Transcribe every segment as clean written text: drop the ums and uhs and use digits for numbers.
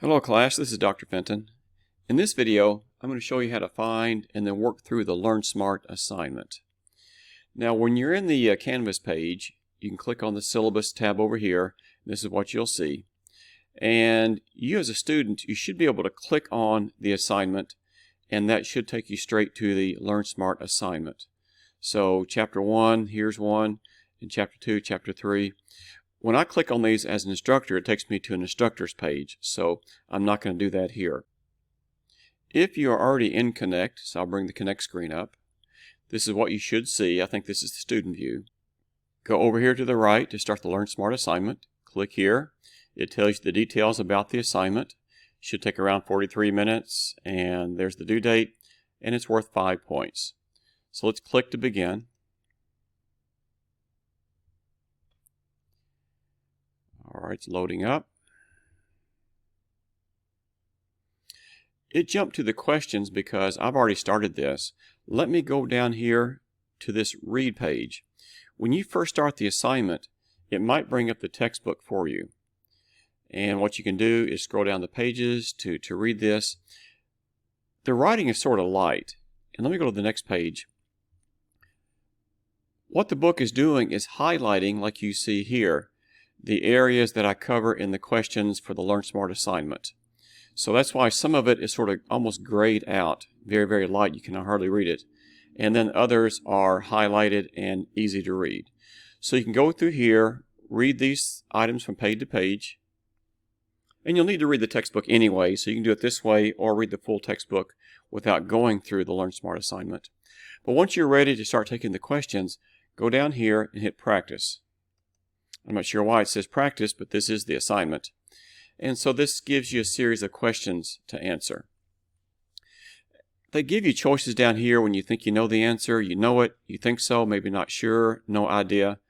Hello class, this is Dr. Fenton. In this video, I'm going to show you how to find and then work through the LearnSmart assignment. Now when you're in the Canvas page, you can click on the Syllabus tab over here. This is what you'll see. And you as a student, you should be able to click on the assignment and that should take you straight to the LearnSmart assignment. So Chapter 1, here's one, and Chapter 2, Chapter 3. When I click on these as an instructor, it takes me to an instructor's page, so I'm not going to do that here. If you are already in Connect, so I'll bring the Connect screen up, this is what you should see. I think this is the student view. Go over here to the right to start the LearnSmart assignment. Click here. It tells you the details about the assignment. Should take around 43 minutes, and there's the due date, and it's worth 5 points. So let's click to begin. Alright, it's loading up. It jumped to the questions because I've already started this. Let me go down here to this read page. When you first start the assignment, it might bring up the textbook for you. And what you can do is scroll down the pages to read this. The writing is sort of light. And let me go to the next page. What the book is doing is highlighting, like you see here, the areas that I cover in the questions for the LearnSmart assignment. So that's why some of it is sort of almost grayed out, very, very light. You can hardly read it. And then others are highlighted and easy to read. So you can go through here, read these items from page to page. And you'll need to read the textbook anyway, so you can do it this way or read the full textbook without going through the LearnSmart assignment. But once you're ready to start taking the questions, go down here and hit Practice. I'm not sure why it says practice, but this is the assignment. And so this gives you a series of questions to answer. They give you choices down here when you think you know the answer. You know it, you think so, maybe not sure, no idea.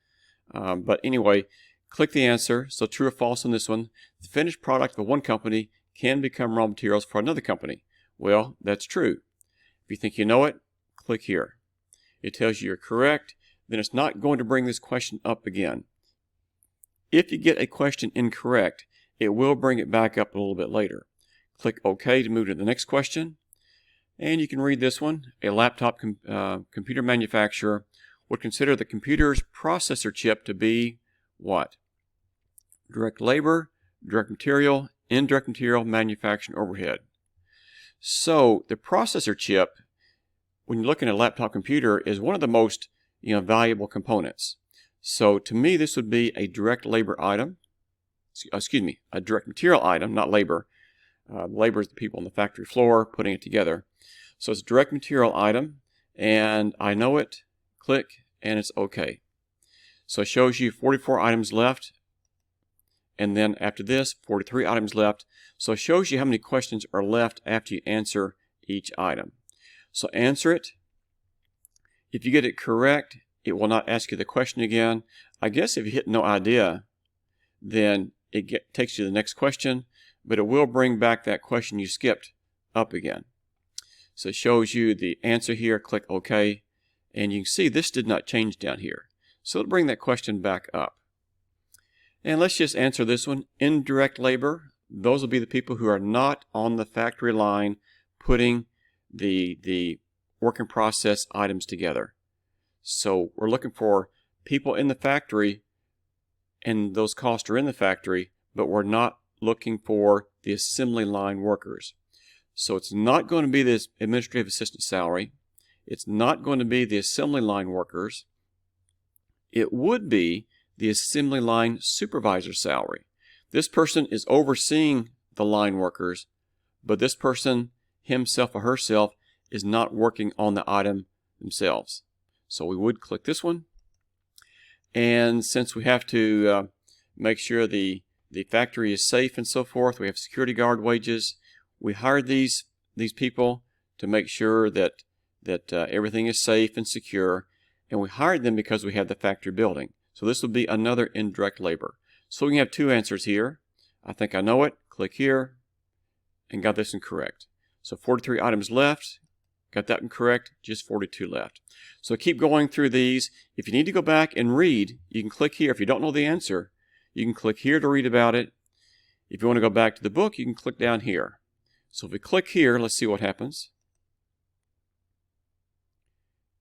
But anyway, click the answer. So true or false on this one. The finished product of one company can become raw materials for another company. Well, that's true. If you think you know it, click here. It tells you you're correct. Then it's not going to bring this question up again. If you get a question incorrect, it will bring it back up a little bit later. Click OK to move to the next question. And you can read this one. A laptop computer manufacturer would consider the computer's processor chip to be what? Direct labor, direct material, indirect material, manufacturing overhead. So the processor chip, when you're looking at a laptop computer, is one of the most valuable components. So to me, this would be a direct labor item. Excuse me, a direct material item, not labor. Labor is the people on the factory floor putting it together. So it's a direct material item, and I know it. Click, and it's OK. So it shows you 44 items left, and then after this, 43 items left. So it shows you how many questions are left after you answer each item. So answer it. If you get it correct, it will not ask you the question again. I guess if you hit no idea, then it takes you to the next question, but it will bring back that question you skipped up again. So it shows you the answer here. Click OK, and you can see this did not change down here. So it'll bring that question back up. And let's just answer this one. Indirect labor, those will be the people who are not on the factory line putting the work in process items together. So we're looking for people in the factory, and those costs are in the factory, but we're not looking for the assembly line workers. So it's not going to be this administrative assistant salary. It's not going to be the assembly line workers. It would be the assembly line supervisor salary. This person is overseeing the line workers, but this person, himself or herself, is not working on the item themselves. So we would click this one. And since we have to make sure the factory is safe and so forth, we have security guard wages. We hired these people to make sure that everything is safe and secure. And we hired them because we have the factory building. So this would be another indirect labor. So we can have two answers here. I think I know it. Click here and got this incorrect. So 43 items left. Got that incorrect, just 42 left. So keep going through these. If you need to go back and read, you can click here. If you don't know the answer, you can click here to read about it. If you want to go back to the book, you can click down here. So if we click here, let's see what happens.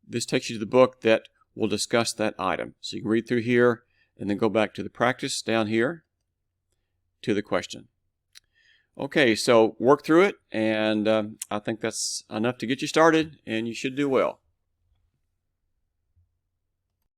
This takes you to the book that will discuss that item. So you can read through here and then go back to the practice down here to the question. Okay, so work through it, and I think that's enough to get you started, and you should do well.